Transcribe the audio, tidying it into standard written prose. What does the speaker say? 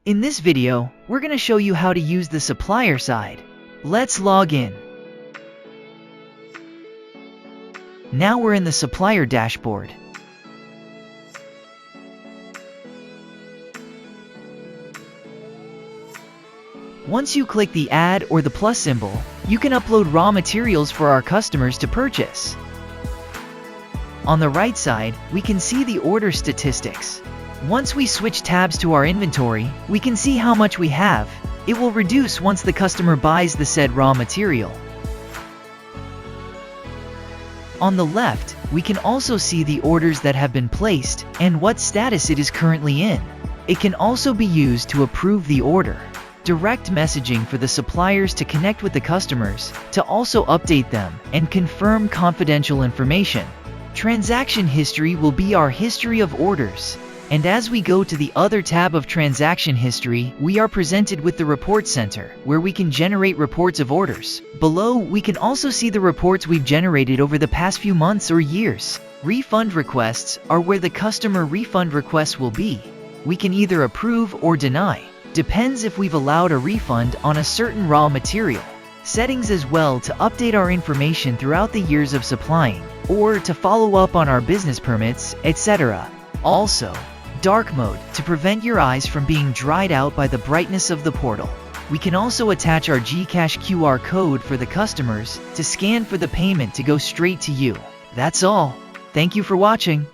In this video, we're going to show you how to use the supplier side. Let's log in. Now we're in the supplier dashboard. Once you click the add or the plus symbol, you can upload raw materials for our customers to purchase. On the right side, we can see the order statistics. Once we switch tabs to our inventory, we can see how much we have. It will reduce once the customer buys the said raw material. On the left, we can also see the orders that have been placed and what status it is currently in. It can also be used to approve the order. Direct messaging for the suppliers to connect with the customers, to also update them and confirm confidential information. Transaction history will be our history of orders. And as we go to the other tab of transaction history, we are presented with the report center, where we can generate reports of orders. Below, we can also see the reports we've generated over the past few months or years. Refund requests are where the customer refund requests will be. We can either approve or deny. Depends if we've allowed a refund on a certain raw material. Settings as well to update our information throughout the years of supplying, or to follow up on our business permits, etc. Also, dark mode to prevent your eyes from being dried out by the brightness of the portal. We can also attach our Gcash QR code for the customers to scan for the payment to go straight to you. That's all. Thank you for watching.